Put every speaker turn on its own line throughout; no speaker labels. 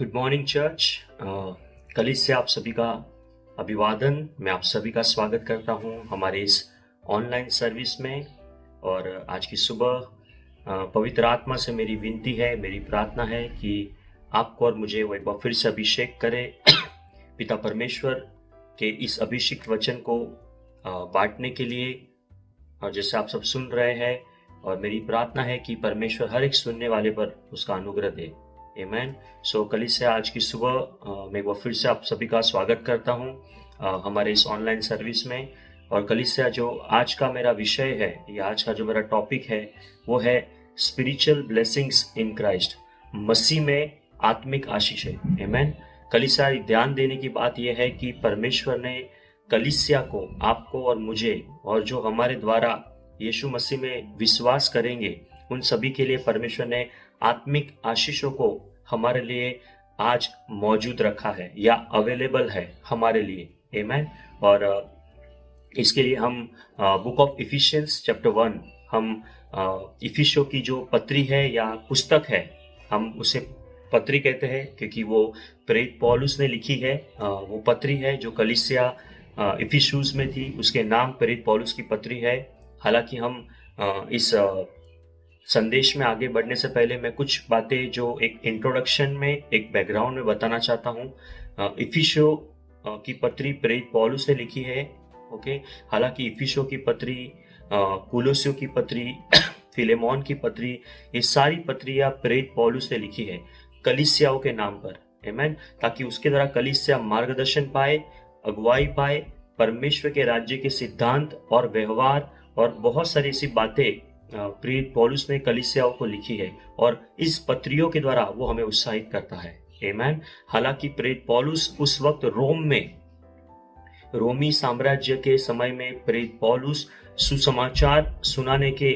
Good morning church. कलीसिया से आप सभी का अभिवादन। मैं आप सभी का स्वागत करता हूं हमारे इस ऑनलाइन सर्विस में। और आज की सुबह पवित्र आत्मा से मेरी विनती है, मेरी प्रार्थना है कि आपको और मुझे वो एक बार फिर से अभिषेक करे पिता परमेश्वर के इस अभिषेक वचन को बांटने के लिए। और जैसे आप सब सुन रहे हैं, और मेरी प्रार्थना है कि परमेश्वर हर एक सुनने वाले पर उसका अनुग्रह दे। आमीन। सो कलीसिया आज की सुबह मैं एक बार फिर से आप सभी का स्वागत करता हूं हमारे इस ऑनलाइन सर्विस में। और कलीसिया जो आज का मेरा विषय है, या आज का जो मेरा टॉपिक है, वो है स्पिरिचुअल ब्लेसिंग्स इन क्राइस्ट, मसीह में आत्मिक आशीष है। आमीन। कलीसिया ध्यान देने की बात यह है कि परमेश्वर ने कलीसिया को, आपको और मुझे, और जो हमारे द्वारा यीशु मसीह में विश्वास करेंगे, उन सभी के लिए परमेश्वर ने आत्मिक आशीषों को हमारे लिए आज मौजूद रखा है या अवेलेबल है हमारे लिए। आमीन। और इसके लिए हम बुक ऑफ इफिशियंस चैप्टर 1, हम इफिसियों की जो पत्री है या पुस्तक है, हम उसे पत्री कहते हैं क्योंकि वो प्रेरित पौलुस ने लिखी है। वो पत्री है जो कलीसिया इफिसुस में थी, उसके नाम प्रेरित पौलुस की पत्री है। हालांकि हम इस संदेश में आगे बढ़ने से पहले मैं कुछ बातें जो एक इंट्रोडक्शन में, एक बैकग्राउंड में बताना चाहता हूँ। इफिसियों की पत्री प्रेरित पौलुस ने लिखी है। ओके। हालांकि इफिसियों की पत्री, कुलोसियों की पत्री, फिलेमोन की पत्री, ये सारी पत्रियां प्रेरित पौलुस ने लिखी है कलीसियाओं के नाम पर। आमीन। ताकि उसके द्वारा कलीसिया मार्गदर्शन पाए, अगुवाई पाए, परमेश्वर के राज्य के सिद्धांत और व्यवहार और बहुत सारी ऐसी बातें प्रेरित पौलुस ने कलीसियाओं को लिखी है। और इस पत्रियों के द्वारा वो हमें उत्साहित करता है। आमीन। हालांकि प्रेरित पौलुस उस वक्त रोम में, रोमी साम्राज्य के समय में प्रेरित पौलुस सुसमाचार सुनाने के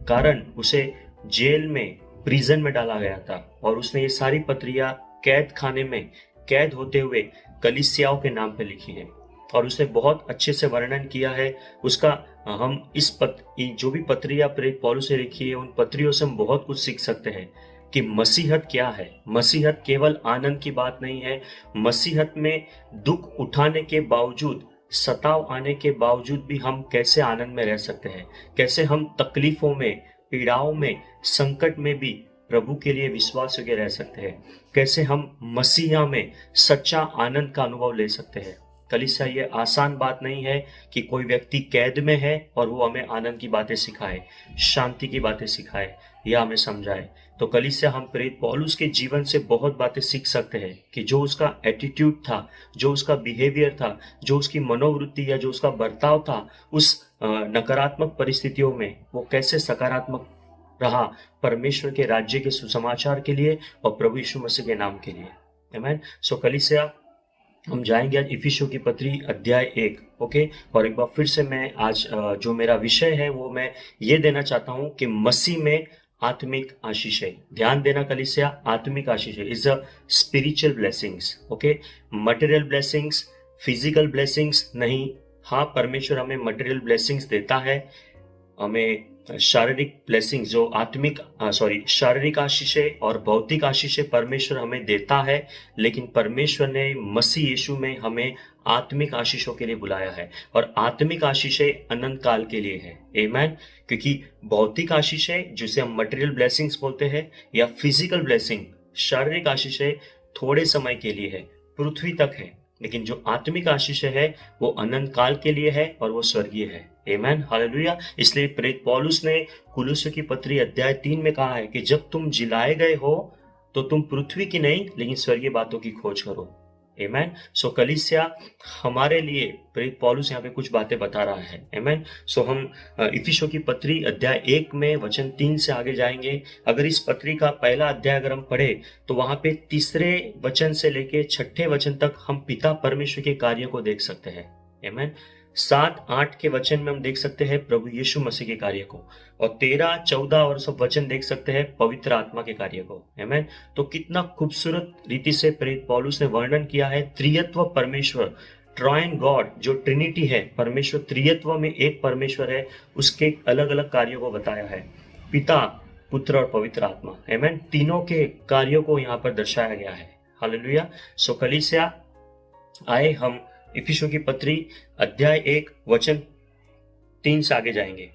कारण उसे जेल में, प्रिजन में डाला गया था। और उसने ये सारी पत्रियां कैद खाने में कैद होते हुए कलीसियाओं के नाम पे लिखी है। और उसने बहुत अच्छे से वर्णन किया है उसका। हम इस जो भी पत्रियां प्रेरित पौलुस ने लिखी है, उन पत्रियों से हम बहुत कुछ सीख सकते हैं कि मसीहत क्या है। मसीहत केवल आनंद की बात नहीं है। मसीहत में दुख उठाने के बावजूद, सताव आने के बावजूद भी हम कैसे आनंद में रह सकते हैं, कैसे हम तकलीफों में, पीड़ाओं में, संकट में भी प्रभु के लिए विश्वास योग्य रह सकते हैं, कैसे हम मसीहा में सच्चा आनंद का अनुभव ले सकते हैं। कलीसिया, ये आसान बात नहीं है कि कोई व्यक्ति कैद में है और वो हमें आनंद की बातें सिखाए, शांति की बातें सिखाए या हमें समझाए। तो कलीसिया, हम प्रेरित पौलुस के जीवन से बहुत बातें सीख सकते हैं कि जो उसका एटीट्यूड था, जो उसका बिहेवियर था, जो उसकी मनोवृत्ति या जो उसका बर्ताव था, उस नकारात्मक परिस्थितियों में वो कैसे सकारात्मक रहा परमेश्वर के राज्य के सुसमाचार के लिए और प्रभु यीशु मसीह के नाम के लिए। आमीन। सो कलीसिया, हम जाएंगे आज इफिसियों की पत्री अध्याय 1। ओके। और एक बार फिर से मैं आज जो मेरा विषय है वो मैं ये देना चाहता हूँ कि मसीह में आत्मिक आशीष है। ध्यान देना कलीसिया, आत्मिक आशीष है is a spiritual blessings. Okay. Material blessings, physical blessings नहीं। हाँ, परमेश्वर हमें मटेरियल ब्लेसिंग्स देता है, हमें शारीरिक ब्लेसिंग्स जो शारीरिक आशीषें और भौतिक आशीषें परमेश्वर हमें देता है। लेकिन परमेश्वर ने मसीह यीशु में हमें आत्मिक आशीषों के लिए बुलाया है। और आत्मिक आशीषें अनंत काल के लिए है। आमीन। क्योंकि भौतिक आशीषें, जिसे हम मटेरियल ब्लेसिंग्स बोलते हैं, या फिजिकल ब्लेसिंग, शारीरिक आशीषें थोड़े समय के लिए है, पृथ्वी तक है। लेकिन जो आत्मिक आशीषें है वो अनंत काल के लिए है और वो स्वर्गीय है। आमीन। हालेलुया। इसलिए प्रेरित पौलुस ने कुलुस्यों की पत्री अध्याय 3 में कहा है कि जब तुम जिलाए गए हो तो तुम पृथ्वी की नहीं लेकिन स्वर्गीय बातों की खोज करो। आमीन। सो कलीसिया, हमारे लिए प्रेरित पौलुस यहाँ पे कुछ बातें बता रहा है। आमीन। सो हम इफिसियों की पत्री अध्याय 1 में वचन 3 से आगे जाएंगे। अगर इस पत्री का पहला अध्याय अगर हम पढ़े तो वहां पे 3 वचन से लेके 6 वचन तक हम पिता परमेश्वर के कार्यों को देख सकते हैं। आमीन। 7-8 के वचन में हम देख सकते हैं प्रभु यीशु मसीह के कार्य को, और 13-14 और सब वचन देख सकते हैं पवित्र आत्मा के कार्य को। आमीन। तो कितना खूबसूरत रीति से प्रेरित पौलुस ने वर्णन किया है त्रियत्व परमेश्वर, ट्राइन गॉड, जो ट्रिनिटी है, परमेश्वर त्रियत्व में एक परमेश्वर है, उसके अलग अलग कार्यों को बताया है। पिता, पुत्र और पवित्र आत्मा। आमीन। तीनों के कार्यों को यहाँ पर दर्शाया गया है। हालेलुया। सो कलीसिया आए हम इफिसियों की पत्री अध्याय 1 वचन 3 से आगे जाएंगे।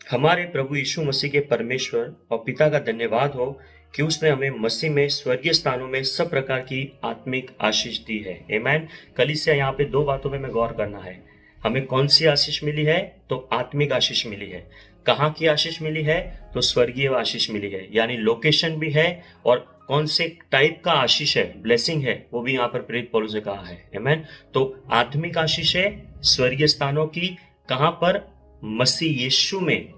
हमारे प्रभु यीशु मसीह के परमेश्वर और पिता का धन्यवाद हो कि उसने हमें मसीह में स्वर्गीय स्थानों में सब प्रकार की आत्मिक आशीष दी है। आमीन। कलीसिया यहाँ पे दो बातों पे हमें गौर करना है। हमें कौन सी आशीष मिली है? तो आत्मिक आशीष मिली है। कहाँ की आशीष मिली है? तो स्वर्गीय आशीष मिली है, यानी लोकेशन भी है और कौन से टाइप का आशीष है, ब्लेसिंग है, वो भी यहाँ पर प्रेरित पौलुस ने कहा है। आमीन। तो आत्मिक आशीष है स्वर्गीय स्थानों की, कहाँ पर? मसीह यीशु में।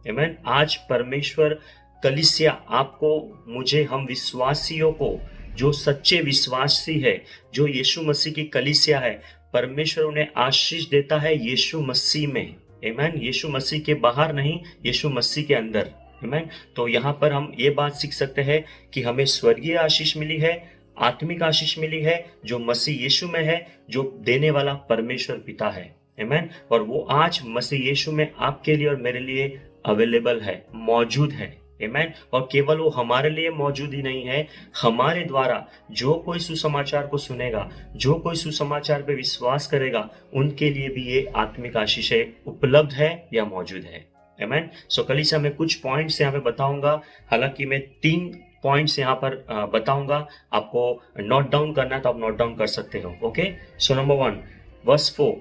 आमीन। आज परमेश्वर कलीसिया आपको, मुझे, हम विश्वासियों को, जो सच्चे विश्वासी है, जो यीशु मसीह की कलीसिया है, परमेश्वर उन्हें आशीष देता है यीशु मसीह में। आमीन। यीशु मसीह के बाहर नहीं, यीशु मसीह के अंदर। आमीन। तो यहाँ पर हम ये बात सीख सकते हैं कि हमें स्वर्गीय आशीष मिली है, आत्मिक आशीष मिली है, जो मसीह यीशु में है, जो देने वाला परमेश्वर पिता है। आमीन। और वो आज मसीह यीशु में आपके लिए और मेरे लिए अवेलेबल है, मौजूद है। आमीन। और केवल वो हमारे लिए मौजूद ही नहीं है, हमारे द्वारा जो कोई सुसमाचार को सुनेगा, जो कोई सुसमाचार पे विश्वास करेगा, उनके लिए भी ये आत्मिक आशीषें उपलब्ध है या मौजूद है। आमीन। सो कलीसिया में कुछ पॉइंट्स यहाँ पे बताऊंगा, हालांकि मैं 3 पॉइंट्स यहाँ पर बताऊंगा। आपको नोट डाउन करना है तो आप नोट डाउन कर सकते हो। ओके। सो नंबर 1 वर्स 4,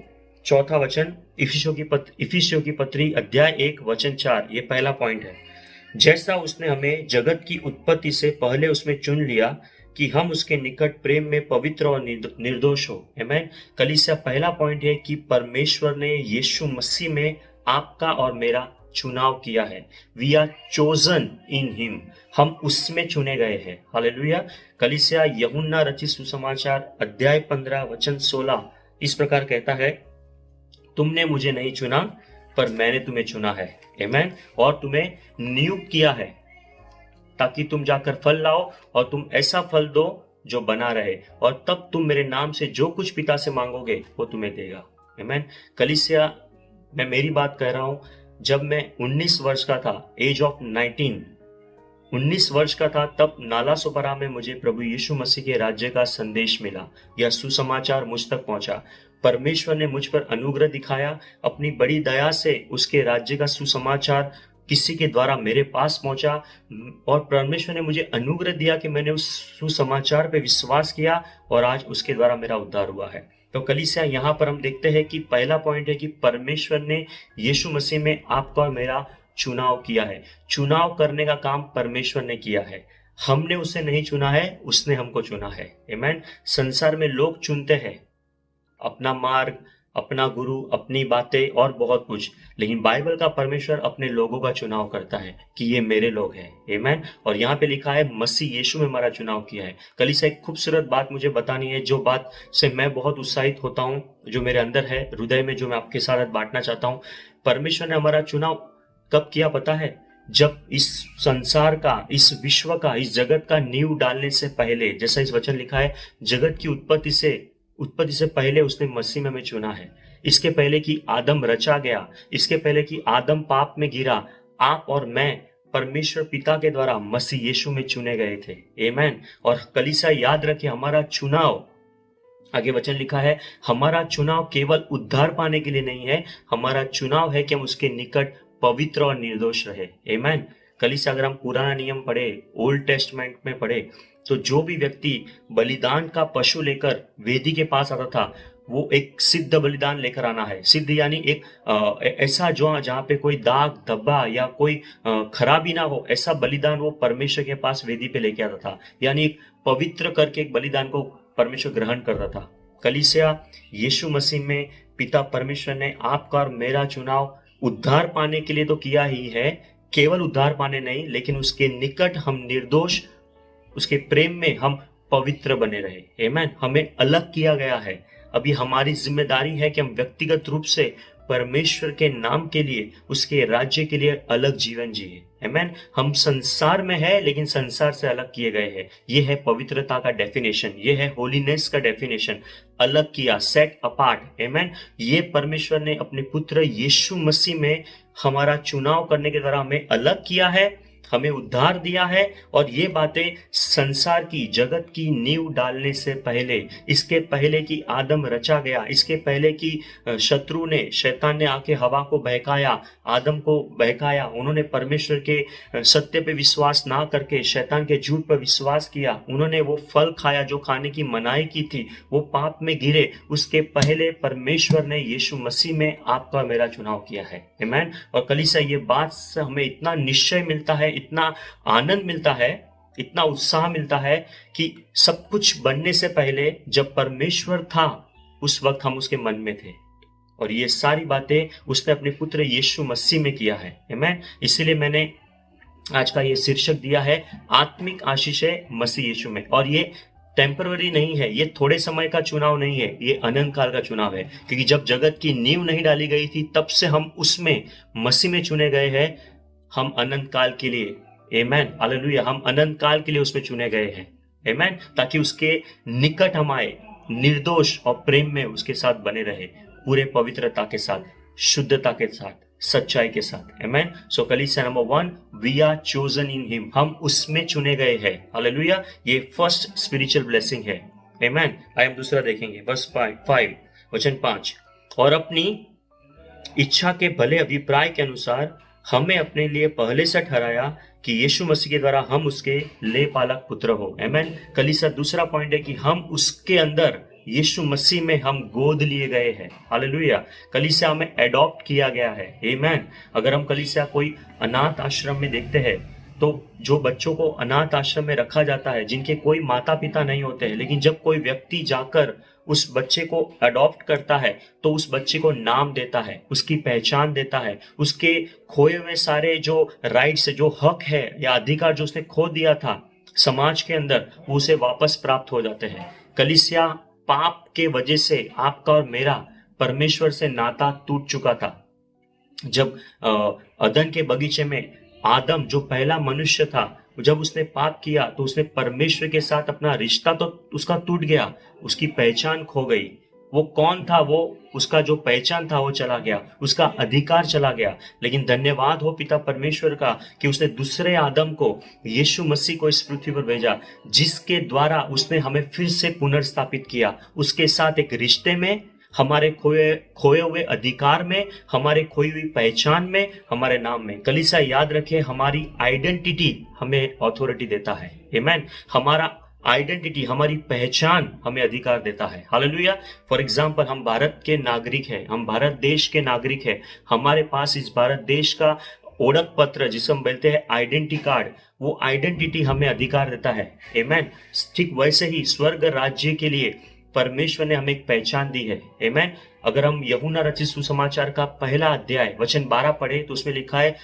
चौथा वचन, इफिसियों की पत्री अध्याय 1 वचन 4, ये पहला पॉइंट है। जैसा उसने हमें जगत की उत्पत्ति से पहले उसमें चुन लिया कि हम उसके निकट प्रेम में पवित्र और निर्दोष हो। आमीन। कलीसिया पहला पॉइंट है कि परमेश्वर ने यीशु मसीह में आपका और मेरा चुनाव किया है। We are chosen in him, हम उसमें चुने गए हैं। हालेलुया। कलीसिया यूहन्ना रचित सुसमाचार अध्याय 15 वचन 16 इस प्रकार कहता है, तुमने मुझे नहीं चुना पर मैंने तुम्हें चुना है। आमीन। और तुम्हें नियुक्त किया है ताकि तुम जाकर फल लाओ और तुम ऐसा फल दो जो बना रहे, और तब तुम मेरे नाम से जो कुछ पिता से मांगोगे वो तुम्हें देगा। आमीन। कलीसिया, मैं मेरी बात कह रहा हूं, जब मैं 19 वर्ष का था, एज ऑफ 19 वर्ष का था, तब नाला सोपारा में मुझे प्रभु यीशु मसीह के राज्य का संदेश मिला। यह सुसमाचार मुझ तक पहुंचा। परमेश्वर ने मुझ पर अनुग्रह दिखाया, अपनी बड़ी दया से उसके राज्य का सुसमाचार किसी के द्वारा मेरे पास पहुंचा, और परमेश्वर ने मुझे अनुग्रह दिया कि मैंने उस सुसमाचार पे विश्वास किया और आज उसके द्वारा मेरा उद्धार हुआ है। तो कलीसिया, यहाँ पर हम देखते हैं कि पहला पॉइंट है कि परमेश्वर ने यीशु मसीह में आपका और मेरा चुनाव किया है। चुनाव करने का काम परमेश्वर ने किया है, हमने उसे नहीं चुना है, उसने हमको चुना है। आमीन। संसार में लोग चुनते हैं अपना मार्ग, अपना गुरु, अपनी बातें और बहुत कुछ, लेकिन बाइबल का परमेश्वर अपने लोगों का चुनाव करता है कि ये मेरे लोग हैं। आमीन। और यहाँ पे लिखा है मसीह यीशु में हमारा चुनाव किया है। कलीसिया, एक खूबसूरत बात मुझे बतानी है, जो बात से मैं बहुत उत्साहित होता हूँ, जो मेरे अंदर है, हृदय में, जो मैं आपके साथ बांटना चाहता हूँ। परमेश्वर ने हमारा चुनाव कब किया पता है? जब इस संसार का, इस विश्व का, इस जगत का नींव डालने से पहले, जैसा इस वचन लिखा है, जगत की उत्पत्ति से पहले उसने मसीह में हमें चुना है। इसके पहले कि आदम रचा गया, इसके पहले कि आदम पाप में गिरा, आप और मैं परमेश्वर पिता के द्वारा मसीह यीशु में चुने गए थे। आमीन। और कलीसिया, याद रखें, हमारा चुनाव, आगे वचन लिखा है, हमारा चुनाव केवल उद्धार पाने के लिए नहीं है, हमारा चुनाव है कि हम उसके निकट पवित्र और निर्दोष रहे। आमीन। कलीसिया, अगर हम पुराना नियम पढ़े, ओल्ड टेस्टमेंट में पढ़े, तो जो भी व्यक्ति बलिदान का पशु लेकर वेदी के पास आता था, वो एक सिद्ध बलिदान लेकर आना है। सिद्ध यानी एक ऐसा जो जहाँ पे कोई दाग धब्बा या कोई खराबी ना हो, ऐसा बलिदान वो परमेश्वर के पास वेदी पे लेके आता था, यानी पवित्र करके एक बलिदान को परमेश्वर ग्रहण करता था। कलीसिया, यीशु मसीह में पिता परमेश्वर ने आपका और मेरा चुनाव उद्धार पाने के लिए तो किया ही है, केवल उद्धार पाने नहीं, लेकिन उसके निकट हम निर्दोष, उसके प्रेम में हम पवित्र बने रहे। आमीन। हमें अलग किया गया है। अभी हमारी जिम्मेदारी है कि हम व्यक्तिगत रूप से परमेश्वर के नाम के लिए, उसके राज्य के लिए अलग जीवन जिए। आमीन। हम संसार में है, लेकिन संसार से अलग किए गए हैं। ये है पवित्रता का डेफिनेशन, ये है होलीनेस का डेफिनेशन। अलग किया, सेट अपार्ट। आमीन। ये परमेश्वर ने अपने पुत्र यीशु मसीह में हमारा चुनाव करने के द्वारा हमें अलग किया है, हमें उद्धार दिया है, और ये बातें संसार की, जगत की नींव डालने से पहले, इसके पहले कि आदम रचा गया, इसके पहले कि शत्रु ने, शैतान ने आके हवा को बहकाया, आदम को बहकाया, उन्होंने परमेश्वर के सत्य पे विश्वास ना करके शैतान के झूठ पर विश्वास किया, उन्होंने वो फल खाया जो खाने की मनाही की थी, वो पाप में गिरे। उसके पहले परमेश्वर ने यीशु मसीह में आपका और मेरा चुनाव किया है। आमीन। और कलीसिया, ये बात से हमें इतना निश्चय मिलता है, इतना आनंद मिलता है, इतना उत्साह मिलता है कि सब कुछ बनने से पहले जब परमेश्वर था, उस वक्त हम उसके मन में थे, और ये सारी बातें उसने अपने पुत्र यीशु मसीह में किया है। आमीन। इसीलिए मैंने आज का ये शीर्षक दिया है, आत्मिक आशीषें मसीह यीशु में। और ये टेम्पररी नहीं है, ये थोड़े समय का चुनाव नहीं है, ये अनंत काल का चुनाव है। क्योंकि जब जगत की नींव नहीं डाली गई थी, तब से हम उसमें, मसीह में चुने गए हैं। हम अनंत काल के लिए, आमेन, हालेलुया, हम अनंत काल के लिए उसमें चुने गए हैं। आमेन। ताकि उसके निकट हम आए, निर्दोष और प्रेम में उसके साथ बने रहे, पूरे पवित्रता के साथ, शुद्धता के साथ, सच्चाई के साथ। आमेन। सो कलीसिया number 1, we are chosen in him, हम उसमें चुने गए हैं। हालेलुया। ये फर्स्ट स्पिरिचुअल ब्लेसिंग है। आमेन। आइए हम दूसरा देखेंगे, वर्स 5, वचन 5। और अपनी इच्छा के भले अभिप्राय के अनुसार हमें अपने लिए पहले से ठहराया कि यीशु मसीह के द्वारा हम उसके ले पालक पुत्र हो। आमेन। कलीसिया, दूसरा पॉइंट है कि हम उसके अंदर, यीशु मसीह में हम गोद लिए गए हैं। हालेलुया। कलीसिया, हमें एडॉप्ट किया गया है। आमेन। अगर हम कलीसिया कोई अनाथ आश्रम में देखते हैं, तो जो बच्चों को अनाथ आश्रम में रखा जाता है, जिनके कोई माता पिता नहीं होते हैं, लेकिन जब कोई व्यक्ति जाकर उस बच्चे को अडॉप्ट करता है, तो उस बच्चे को नाम देता है, उसकी पहचान देता है, उसके खोए हुए सारे जो राइट्स, जो हक है या अधिकार जो उसने खो दिया था समाज के अंदर, वो उसे वापस प्राप्त हो जाते हैं। कलीसिया, पाप के वजह से आपका और मेरा परमेश्वर से नाता टूट चुका था। जब अदन के बगीचे में आदम, जो पहला मनुष्य था, जब उसने पाप किया, तो उसने परमेश्वर के साथ अपना रिश्ता तो उसका टूट गया, उसकी पहचान खो गई। वो कौन था, वो उसका जो पहचान था वो चला गया, उसका अधिकार चला गया। लेकिन धन्यवाद हो पिता परमेश्वर का कि उसने दूसरे आदम को, यीशु मसीह को इस पृथ्वी पर भेजा, जिसके द्वारा उसने हमें फिर से पुनर्स्थापित किया, उसके साथ एक रिश्ते में, हमारे खोए हुए अधिकार में, हमारे खोई हुई पहचान में, हमारे नाम में। कलीसिया, याद रखें, हमारी आइडेंटिटी हमें अथॉरिटी देता है। आमीन। हमारा आइडेंटिटी, हमारी पहचान हमें अधिकार देता है। हालेलुया। फॉर एग्जाम्पल, हम भारत के नागरिक हैं, हम भारत देश के नागरिक हैं, हमारे पास इस भारत देश का ओळख पत्र, जिसे हम बोलते हैं आइडेंटिटी कार्ड, वो आइडेंटिटी हमें अधिकार देता है। आमीन। ठीक वैसे ही स्वर्ग राज्य के लिए परमेश्वर ने हमें एक पहचान दी है। आमीन। अगर हम यूहन्ना रचित सुसमाचार का पहला अध्याय वचन 12 पढ़े, तो उसमें लिखा है,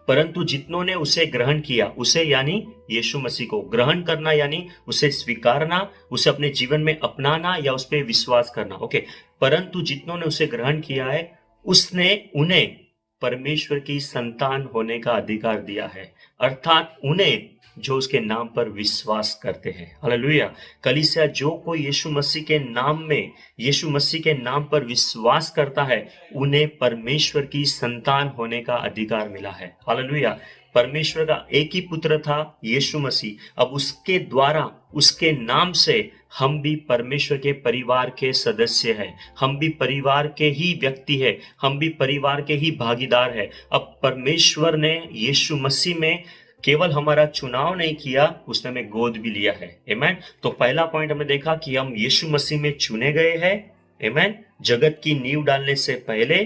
परंतु जितनों ने उसे ग्रहण किया, उसे यानी यीशु मसीह को ग्रहण करना, यानी उसे स्वीकारना, उसे अपने जीवन में अपनाना या उस पर विश्वास करना। ओके। परंतु जितनों ने उसे ग्रहण किया है, उसने उन्हें परमेश्वर की संतान होने का अधिकार दिया है, अर्थात उन्हें जो उसके नाम पर विश्वास करते हैं। हालेलुया। कलीसिया, जो कोई यीशु मसीह के नाम में, यीशु मसीह के नाम पर विश्वास करता है, उन्हें परमेश्वर की संतान होने का अधिकार मिला है। हालेलुया। परमेश्वर का एक ही पुत्र था, यीशु मसीह। अब उसके द्वारा, उसके नाम से हम भी परमेश्वर के परिवार के सदस्य हैं, हम भी परिवार के ही व्यक्ति हैं, हम भी परिवार के ही भागीदार हैं। अब परमेश्वर ने यीशु मसीह में केवल हमारा चुनाव नहीं किया, उसने हमें गोद भी लिया है। आमीन। तो पहला पॉइंट हमने देखा कि हम यीशु मसीह में चुने गए हैं। आमीन। जगत की नींव डालने से पहले।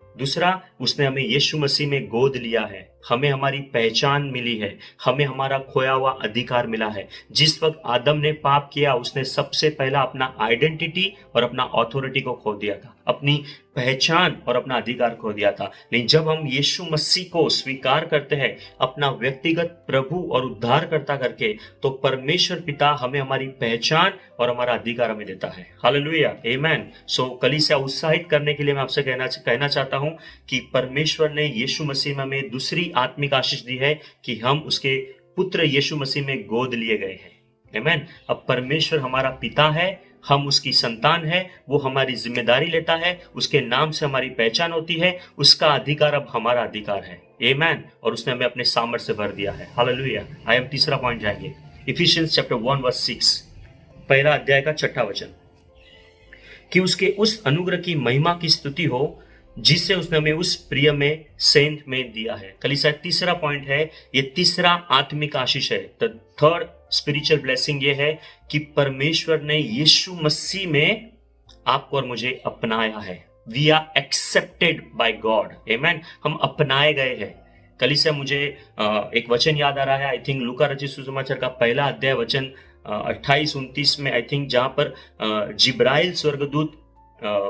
दूसरा, उसने हमें यीशु मसीह में गोद लिया है, हमें हमारी पहचान मिली है, हमें हमारा खोया हुआ अधिकार मिला है। जिस वक्त आदम ने पाप किया, उसने सबसे पहला अपना आइडेंटिटी और अपना अथॉरिटी को खो दिया था, अपनी पहचान और अपना अधिकार खो दिया था। लेकिन जब हम यीशु मसीह को स्वीकार करते हैं अपना व्यक्तिगत प्रभु और उद्धारकर्ता करके, तो परमेश्वर पिता हमें हमारी पहचान और हमारा अधिकार हमें देता है। हालेलुया। आमीन। सो कलीसिया, उत्साहित करने के लिए मैं आपसे कहना चाहता हूं कि परमेश्वर ने यीशु मसीह में हमें दूसरी आत्मिक आशीष दी है कि हम उसके पुत्र यीशु मसीह में गोद लिए गए हैं। आमीन। अब परमेश्वर हमारा पिता है, हम उसकी संतान है, वो हमारी जिम्मेदारी लेता है, उसके नाम से हमारी पहचान होती है, उसका अधिकार अब हमारा अधिकार है। आमेन। और उसने हमें अपने सामर्थ्य से भर दिया है। हालेलुया। आइए हम तीसरा पॉइंट जाएंगे। इफिशियंस चैप्टर 1 वर्स 6, पहला अध्याय का 6वां वचन, कि उसके उस अनुग्रह की महिमा की स्तुति हो जिससे उसने हमें उस प्रिय में सेंट में दिया है। कलीसिया तीसरा पॉइंट है, ये तीसरा आत्मिक आशीष है। द थर्ड स्पिरिचुअल ब्लेसिंग ये है कि परमेश्वर ने यीशु मसीह में आपको और मुझे अपनाया है। We are accepted by God. Amen. हम अपनाए गए हैं। कलीसिया मुझे एक वचन याद आ रहा है, आई थिंक लूका रचित सुसमाचार का पहला अध्याय वचन 28-29 में, आई थिंक, जहां पर जिब्राइल स्वर्गदूत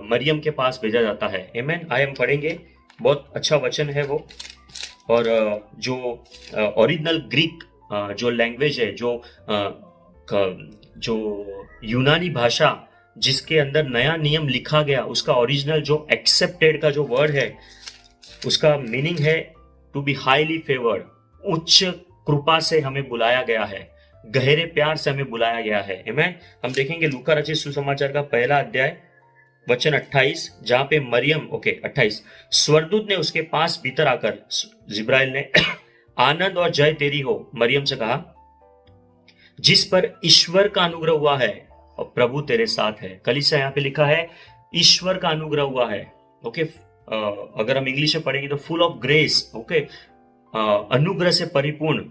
मरियम के पास भेजा जाता है। आमेन। आइए हम पढ़ेंगे, बहुत अच्छा वचन है वो। और जो ओरिजिनल ग्रीक जो लैंग्वेज है, जो यूनानी भाषा जिसके अंदर नया नियम लिखा गया, उसका ओरिजिनल जो एक्सेप्टेड का जो वर्ड है, उसका मीनिंग है टू बी हाईली फेवर्ड। उच्च कृपा से हमें बुलाया गया है, गहरे प्यार से हमें बुलाया गया है। आमेन। हम देखेंगे लूका रचित सुसमाचार का पहला अध्याय वचन 28, जहां पे मरियम 28, स्वर्गदूत ने उसके पास भीतर आकर जिब्राइल ने आनंद और जय तेरी हो मरियम से कहा, जिस पर ईश्वर का अनुग्रह हुआ है और प्रभु तेरे साथ है। कलीसिया यहाँ पे लिखा है ईश्वर का अनुग्रह हुआ है। ओके। अगर हम इंग्लिश में पढ़ेंगे तो फुल ऑफ ग्रेस। ओके। अनुग्रह से परिपूर्ण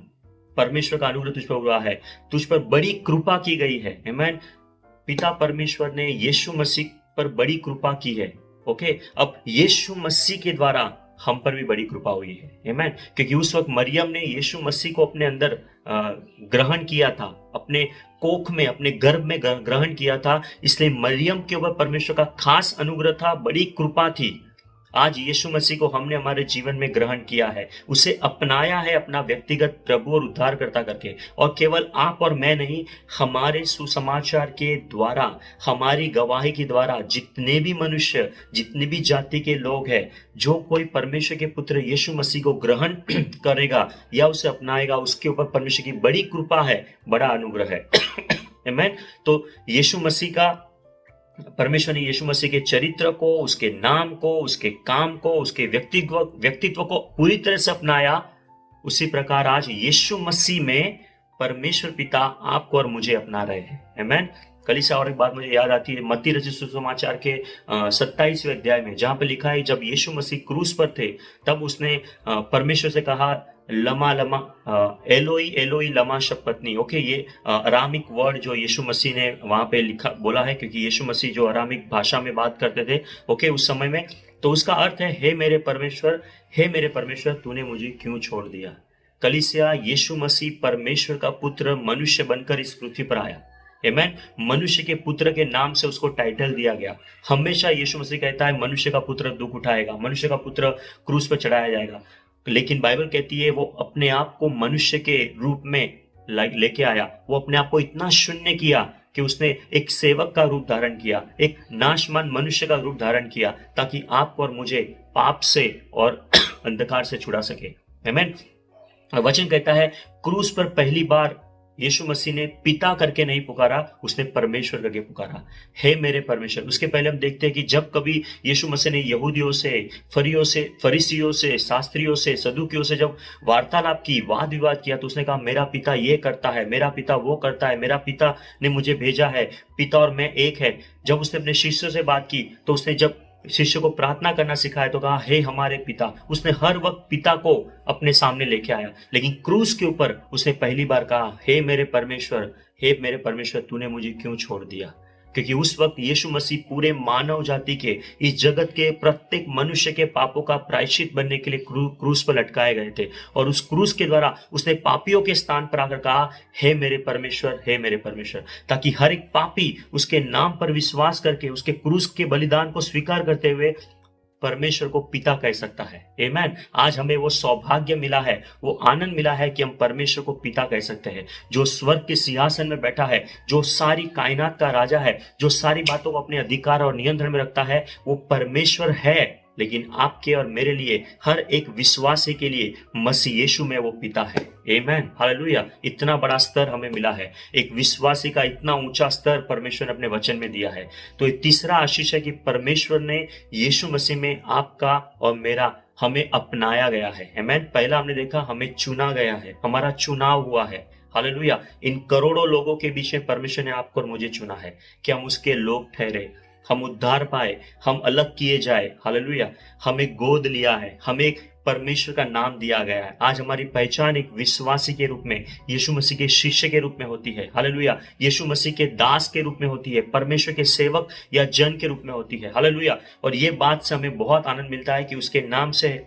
परमेश्वर का अनुग्रह तुझ पर हुआ है, तुझ पर बड़ी कृपा की गई है। आमेन। पिता परमेश्वर ने यीशु मसीह पर बड़ी कृपा की है। ओके। अब यीशु मसीह के द्वारा हम पर भी बड़ी कृपा हुई है। आमेन। क्योंकि उस वक्त मरियम ने यीशु मसीह को अपने अंदर ग्रहण किया था, अपने कोख में, अपने गर्भ में ग्रहण किया था, इसलिए मरियम के ऊपर परमेश्वर का खास अनुग्रह था, बड़ी कृपा थी। आज यीशु मसीह को हमने हमारे जीवन में ग्रहण किया है, उसे अपनाया है अपना व्यक्तिगत प्रभु और उद्धारकर्ता करके। और केवल आप और मैं नहीं, हमारे सुसमाचार के द्वारा, हमारी गवाही के द्वारा जितने भी मनुष्य, जितने भी जाति के लोग हैं, जो कोई परमेश्वर के पुत्र यीशु मसीह को ग्रहण करेगा या उसे अपनाएगा, उसके ऊपर परमेश्वर की बड़ी कृपा है, बड़ा अनुग्रह है। आमेन। तो यीशु मसीह का, परमेश्वर ने यीशु मसीह के चरित्र को, उसके नाम को, उसके काम को, उसके व्यक्तित्व को पूरी तरह से अपनाया। उसी प्रकार आज यीशु मसीह में परमेश्वर पिता आपको और मुझे अपना रहे हैं। आमेन। कलीसिया और एक बात मुझे याद आती है, मत्ती रचित सुसमाचार के 27वें अध्याय में, जहां पे लिखा है जब यीशु मसीह क्रूस पर थे तब उसने परमेश्वर से कहा, लमा लमा एलोई एलोई लमा शपथनी। ओके। ये अरामिक वर्ड जो यीशु मसीह ने वहां पे लिखा बोला है, क्योंकि यीशु मसीह जो अरामिक भाषा में बात करते थे, ओके, उस समय में, तो उसका अर्थ है, हे मेरे परमेश्वर, हे मेरे परमेश्वर, तूने मुझे क्यों छोड़ दिया। कलीसिया, यीशु मसीह परमेश्वर का पुत्र मनुष्य बनकर इस पृथ्वी पर आया। आमेन। मनुष्य के पुत्र के नाम से उसको टाइटल दिया गया। हमेशा यीशु मसीह कहता है मनुष्य का पुत्र दुख उठाएगा, मनुष्य का पुत्र क्रूस पर चढ़ाया जाएगा, लेकिन बाइबल कहती है वो अपने आप को मनुष्य के रूप में लेके आया। वो अपने आप को इतना शून्य किया कि उसने एक सेवक का रूप धारण किया, एक नाशमान मनुष्य का रूप धारण किया, ताकि आपको और मुझे पाप से और अंधकार से छुड़ा सके। आमेन। वचन कहता है क्रूस पर पहली बार यीशु मसीह ने पिता करके नहीं पुकारा, उसने परमेश्वर करके पुकारा, हे मेरे परमेश्वर। उसके पहले हम देखते हैं कि जब कभी यीशु मसीह ने यहूदियों से, फरीसियों से, शास्त्रियों से, सदूकियों से जब वार्तालाप की, वाद विवाद किया, तो उसने कहा मेरा पिता ये करता है, मेरा पिता वो करता है, मेरा पिता ने मुझे भेजा है, पिता और मैं एक है। जब उसने अपने शिष्यों से बात की, तो उसने जब शिष्य को प्रार्थना करना सिखाया तो कहा हे हमारे पिता। उसने हर वक्त पिता को अपने सामने लेके आया, लेकिन क्रूस के ऊपर उसने पहली बार कहा हे मेरे परमेश्वर, हे मेरे परमेश्वर, तूने मुझे क्यों छोड़ दिया। क्योंकि उस वक्त यीशु मसीह पूरे मानव जाति के, इस जगत के प्रत्येक मनुष्य के पापों का प्रायश्चित बनने के लिए क्रूस पर लटकाए गए थे। और उस क्रूस के द्वारा उसने पापियों के स्थान पर आकर कहा हे मेरे परमेश्वर, हे मेरे परमेश्वर, ताकि हर एक पापी उसके नाम पर विश्वास करके, उसके क्रूस के बलिदान को स्वीकार करते हुए परमेश्वर को पिता कह सकता है। आमेन। आज हमें वो सौभाग्य मिला है, वो आनंद मिला है कि हम परमेश्वर को पिता कह सकते हैं, जो स्वर्ग के सिंहासन में बैठा है, जो सारी कायनात का राजा है, जो सारी बातों को अपने अधिकार और नियंत्रण में रखता है, वो परमेश्वर है। लेकिन आपके और मेरे लिए, हर एक विश्वासी के लिए मसीह यीशु में वो पिता है। आमेन, हालेलुया। इतना बड़ा स्तर हमें मिला है, एक विश्वासी का इतना ऊंचा स्तर परमेश्वर ने अपने वचन में दिया है। तो ये तीसरा आशीष है कि परमेश्वर ने यीशु मसीह में आपका और मेरा, हमें अपनाया गया है। आमेन। पहला हमने देखा हमें चुना गया है, हमारा चुनाव हुआ है। हालेलुया। इन करोड़ों लोगों के बीच में परमेश्वर ने आपको और मुझे चुना है कि हम उसके लोग ठहरे, हम उद्धार पाए, हम अलग किए जाए। हालेलुया। हमें गोद लिया है, हमें परमेश्वर का नाम दिया गया है। आज हमारी पहचान एक विश्वासी के रूप में, यीशु मसीह के शिष्य के रूप में होती है। हालेलुया। यीशु मसीह के दास के रूप में होती है, परमेश्वर के सेवक या जन के रूप में होती है। हालेलुया। और ये बात से हमें बहुत आनंद मिलता है कि उसके नाम से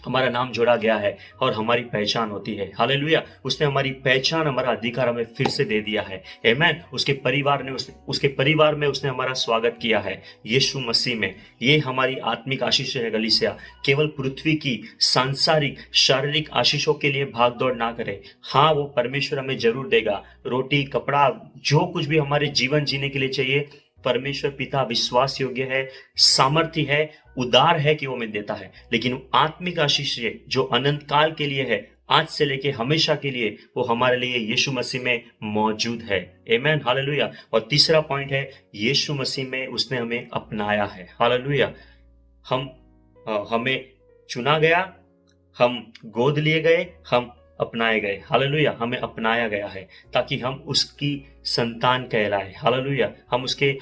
हमारा नाम जोड़ा गया है और हमारी पहचान होती है। हालेलुया। उसने हमारी पहचान, हमारा अधिकार हमें फिर से दे दिया है। आमेन। उसके परिवार में उसने हमारा स्वागत किया है यीशु मसीह में। ये हमारी आत्मिक आशीष है गलीसिया। केवल पृथ्वी की सांसारिक शारीरिक आशीषों के लिए भाग दौड़ ना करें। हाँ, वो परमेश्वर हमें जरूर देगा, रोटी, कपड़ा, जो कुछ भी हमारे जीवन जीने के लिए चाहिए, परमेश्वर पिता विश्वास योग्य है, सामर्थ्य है, उदार है कि वो हमें देता है। लेकिन आत्मिक आशीष जो अनंत काल के लिए है, आज से लेके हमेशा के लिए, वो हमारे लिए यीशु मसीह में मौजूद है। आमेन, हालेलुया। और तीसरा पॉइंट है, यीशु मसीह में उसने हमें अपनाया है। हालेलुया। हमें चुना गया, हम गोद लिए गए, हम अपनाए गए। हालेलुया। हमें अपनाया गया है ताकि हम उसकी संतान कहलाए। हालेलुया। हम उसके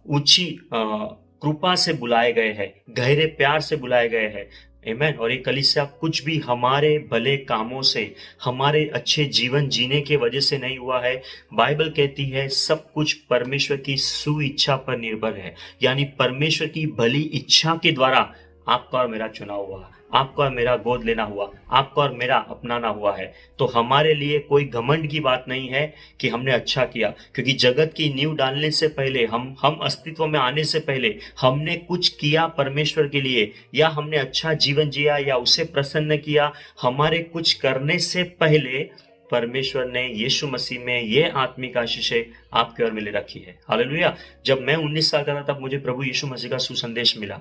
ऊंची कृपा से बुलाए गए हैं, गहरे प्यार से बुलाए गए हैं। आमेन। और ये कलीसिया कुछ भी हमारे भले कामों से, हमारे अच्छे जीवन जीने के वजह से नहीं हुआ है। बाइबल कहती है सब कुछ परमेश्वर की सुइच्छा पर निर्भर है, यानी परमेश्वर की भली इच्छा के द्वारा आपका और मेरा चुनाव हुआ, आपका और मेरा गोद लेना हुआ, आपका और मेरा अपनाना हुआ है। तो हमारे लिए कोई घमंड की बात नहीं है कि हमने अच्छा किया, क्योंकि जगत की नींव डालने से पहले, हम अस्तित्व में आने से पहले हमने कुछ किया परमेश्वर के लिए, या हमने अच्छा जीवन जिया या उसे प्रसन्न किया, हमारे कुछ करने से पहले परमेश्वर ने यीशु मसीह में ये आत्मिक आशीषें आपके और मिले रखी है। हालेलुया। जब मैं 19 साल का था तब मुझे प्रभु यीशु मसीह का सुसंदेश मिला।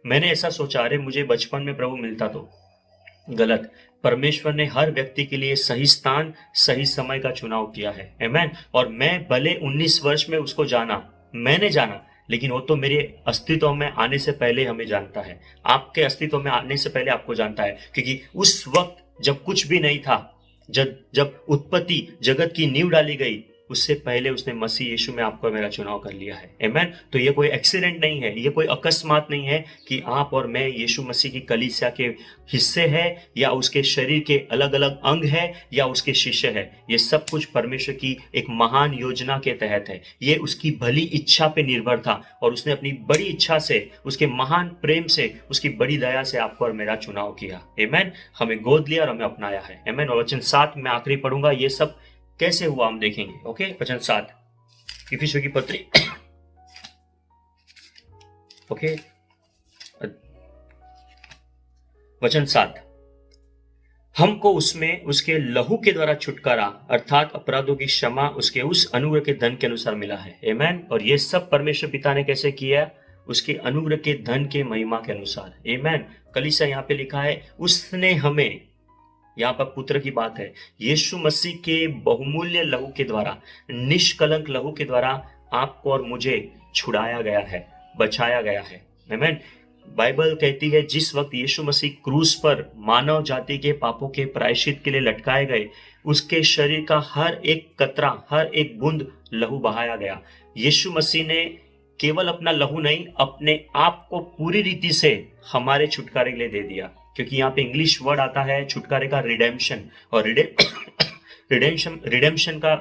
मैंने ऐसा सोचा, अरे मुझे बचपन में प्रभु मिलता तो। गलत। परमेश्वर ने हर व्यक्ति के लिए सही स्थान, सही समय का चुनाव किया है। आमेन। और मैं भले 19 वर्ष में उसको मैंने जाना, लेकिन वो तो मेरे अस्तित्व में आने से पहले हमें जानता है, आपके अस्तित्व में आने से पहले आपको जानता है। क्योंकि उस वक्त जब कुछ भी नहीं था, जब उत्पत्ति, जगत की नींव डाली गई, उससे पहले उसने मसीह यीशु में आपको मेरा चुनाव कर लिया है। आमेन। तो ये कोई एक्सीडेंट नहीं है, ये कोई अकस्मात नहीं है कि आप और मैं यीशु मसीह की कलीसिया के हिस्से हैं, या उसके शरीर के अलग अलग अंग है, या उसके शिष्य है। ये सब कुछ परमेश्वर की एक महान योजना के तहत है। ये उसकी भली इच्छा पे निर्भर था, और उसने अपनी बड़ी इच्छा से, उसके महान प्रेम से, उसकी बड़ी दया से आपको और मेरा चुनाव किया। आमेन। हमें गोद लिया और हमें अपनाया है। आमेन। और वचन 7 में आखिरी पढ़ूंगा, ये सब कैसे हुआ हम देखेंगे। ओके, वचन 7 इफिसियों की पत्री। ओके, वचन 7, हमको उसमें उसके लहू के द्वारा छुटकारा, अर्थात अपराधों की क्षमा, उसके उस अनुग्रह के धन के अनुसार मिला है। आमेन। और ये सब परमेश्वर पिता ने कैसे किया? उसके अनुग्रह के धन के महिमा के अनुसार। आमेन। कलीसिया यहाँ पे लिखा है, उसने हमें, यहाँ पर पुत्र की बात है, यीशु मसीह के बहुमूल्य लहू के द्वारा, निष्कलंक लहू के द्वारा आपको और मुझे छुड़ाया गया है, बचाया गया है। आमीन। बाइबल कहती है जिस वक्त यीशु मसीह क्रूस पर मानव जाति के पापों के प्रायश्चित के लिए लटकाए गए, उसके शरीर का हर एक कतरा, हर एक बूंद लहू बहाया गया। यीशु मसीह ने केवल अपना लहू नहीं, अपने आप को पूरी रीति से हमारे छुटकारे के लिए दे दिया। क्योंकि यहाँ पे इंग्लिश वर्ड आता है छुटकारे का, रिडेम्पशन। और रिडेम्पशन का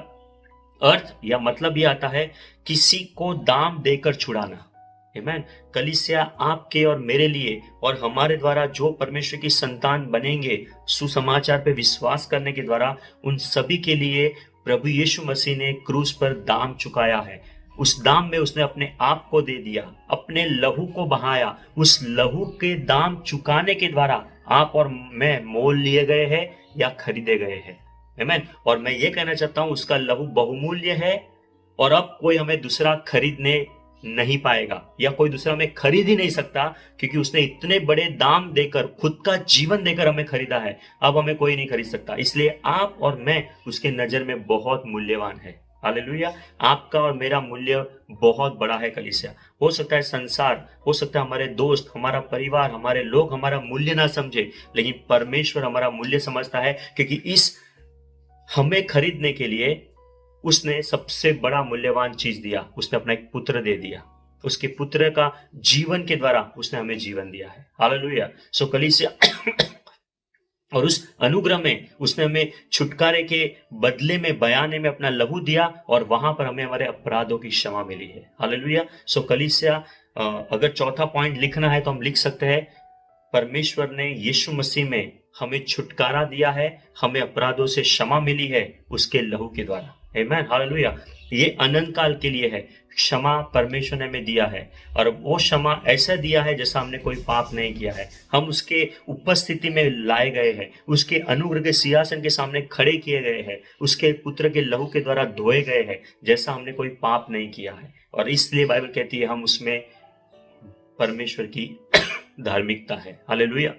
अर्थ या मतलब ये आता है किसी को दाम देकर छुड़ाना। आमीन। कलीसिया आपके और मेरे लिए और हमारे द्वारा जो परमेश्वर की संतान बनेंगे, सुसमाचार पे विश्वास करने के द्वारा, उन सभी के लिए प्रभु यीशु मसीह ने क्रूस पर दाम चुकाया है। उस दाम में उसने अपने आप को दे दिया, अपने लहू को बहाया। उस लहू के दाम चुकाने के द्वारा आप और मैं मोल लिए गए हैं या खरीदे गए हैं। आमीन। और मैं ये कहना चाहता हूं, उसका लहू बहुमूल्य है और अब कोई हमें दूसरा खरीदने नहीं पाएगा, या कोई दूसरा हमें खरीद ही नहीं सकता, क्योंकि उसने इतने बड़े दाम देकर, खुद का जीवन देकर हमें खरीदा है। अब हमें कोई नहीं खरीद सकता, इसलिए आप और मैं उसके नजर में बहुत मूल्यवान है। हालेलुया। आपका और मेरा मूल्य बहुत बड़ा है कलीसिया। हो सकता है संसार, हो सकता है हमारे दोस्त, हमारा परिवार, हमारे लोग हमारा मूल्य ना समझे, लेकिन परमेश्वर हमारा मूल्य समझता है, क्योंकि इस हमें खरीदने के लिए उसने सबसे बड़ा मूल्यवान चीज दिया, उसने अपना एक पुत्र दे दिया। उसके पुत्र का जीवन के द्वारा उसने हमें जीवन दिया है। हालेलुया। सो कलीसिया और उस अनुग्रह में उसने हमें छुटकारे के बदले में, बयाने में अपना लहू दिया, और वहां पर हमें हमारे अपराधों की क्षमा मिली है। हालेलुया। सो कलीसिया, अगर चौथा पॉइंट लिखना है तो हम लिख सकते हैं, परमेश्वर ने यीशु मसीह में हमें छुटकारा दिया है, हमें अपराधों से क्षमा मिली है उसके लहू के द्वारा। आमीन, हालेलुया। ये अनंत काल के लिए है, क्षमा परमेश्वर ने हमें दिया है, और वो क्षमा ऐसा दिया है जैसा हमने कोई पाप नहीं किया है। हम उसके उपस्थिति में लाए गए हैं, उसके अनुग्रह के सिंहासन के सामने खड़े किए गए हैं, उसके पुत्र के लहू के द्वारा धोए गए हैं, जैसा हमने कोई पाप नहीं किया है। और इसलिए बाइबल कहती है हम उसमें परमेश्वर की धार्मिकता है। हालेलुया।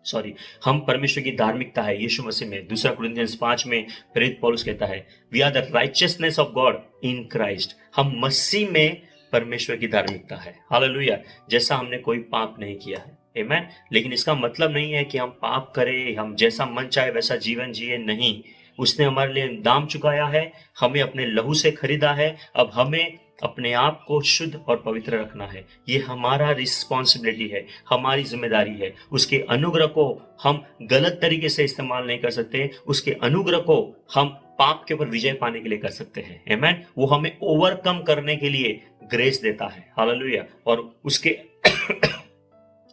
सॉरी, हम परमेश्वर की धार्मिकता है यीशु मसीह में। दूसरा कुरिन्थियंस 5 में प्रेरित पौलुस कहता है, we are the righteousness of God in Christ. हम मसीह में परमेश्वर की धार्मिकता है। हालेलुया। जैसा हमने कोई पाप नहीं किया है। आमीन। लेकिन इसका मतलब नहीं है कि हम पाप करें, हम जैसा मन चाहे वैसा जीवन जिए, नहीं। उसने हमारे लिए दाम चुकाया है, हमें अपने लहू से खरीदा है। अब हमें अपने आप को शुद्ध और पवित्र रखना है। ये हमारा रिस्पॉन्सिबिलिटी है, हमारी जिम्मेदारी है। उसके अनुग्रह को हम गलत तरीके से इस्तेमाल नहीं कर सकते। उसके अनुग्रह को हम पाप के ऊपर विजय पाने के लिए कर सकते हैं। आमीन। वो हमें ओवरकम करने के लिए ग्रेस देता है। हालेलुया। और उसके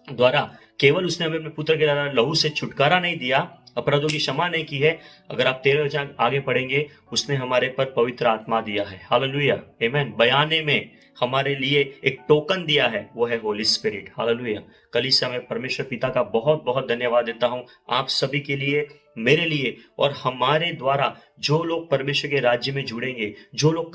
द्वारा केवल उसने हमें अपने पुत्र के द्वारा लहू से छुटकारा नहीं दिया, अपराधों की क्षमा नहीं की है। अगर आप 13 वचन आगे पढ़ेंगे, उसने हमारे पर पवित्र आत्मा दिया है। हालेलुया। आमीन। बयाने में हमारे लिए एक टोकन दिया है, वो है होली स्पिरिट। हालेलुया। कलीसिया में परमेश्वर पिता का बहुत बहुत धन्यवाद देता हूं आप सभी के लिए, मेरे लिए, और हमारे द्वारा जो लोग परमेश्वर के राज्य में जुड़ेंगे, जो लोग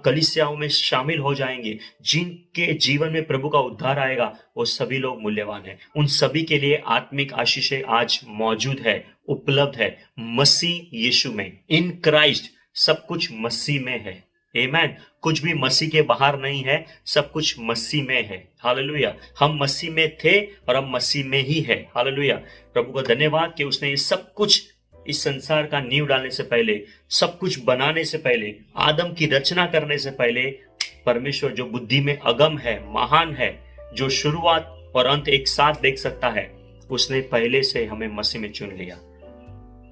कलीसियाओं में शामिल हो जाएंगे, जिनके जीवन में प्रभु का उद्धार आएगा, वो सभी लोग मूल्यवान हैं। उन सभी के लिए आत्मिक आशीषें आज मौजूद है, उपलब्ध है मसीह यीशु में। इन क्राइस्ट सब कुछ मसीह में है। आमीन। कुछ भी मसीह के बाहर नहीं है, सब कुछ मसीह में है। हालेलुया। हम मसीह में थे और हम मसीह में ही है। हालेलुया। प्रभु का धन्यवाद कि उसने ये सब कुछ इस संसार का नींव डालने से पहले, सब कुछ बनाने से पहले, आदम की रचना करने से पहले, परमेश्वर जो बुद्धि में अगम है, महान है, जो शुरुआत और अंत एक साथ देख सकता है, उसने पहले से हमें मसीह में चुन लिया,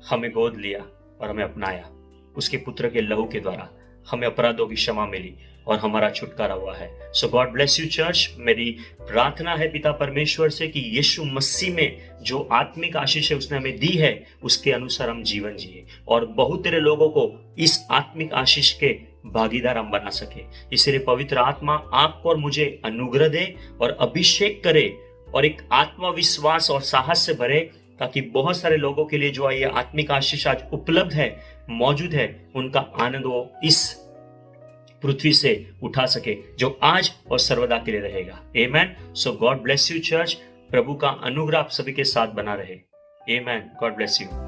हमें गोद लिया और हमें अपनाया। उसके पुत्र के लहू के द्वारा हमें अपराधों की क्षमा मिली और हमारा छुटकारा हुआ है। सो गॉड ब्लेस यू चर्च। मेरी प्रार्थना है पिता परमेश्वर से कि यीशु मसीह में जो आत्मिक आशीष है उसने हमें दी है, उसके अनुसार हम जीवन जिए और बहुत तेरे लोगों को इस आत्मिक आशीष के भागीदार हम बना सके। इसलिए पवित्र आत्मा आपको और मुझे अनुग्रह दे और अभिषेक करे और एक आत्मविश्वास और साहस से भरे, ताकि बहुत सारे लोगों के लिए जो ये आत्मिक आशीष आज उपलब्ध है, मौजूद है, उनका आनंद वो इस पृथ्वी से उठा सके, जो आज और सर्वदा के लिए रहेगा। Amen. So God bless you church. प्रभु का अनुग्रह आप सभी के साथ बना रहे। आमेन। God bless you.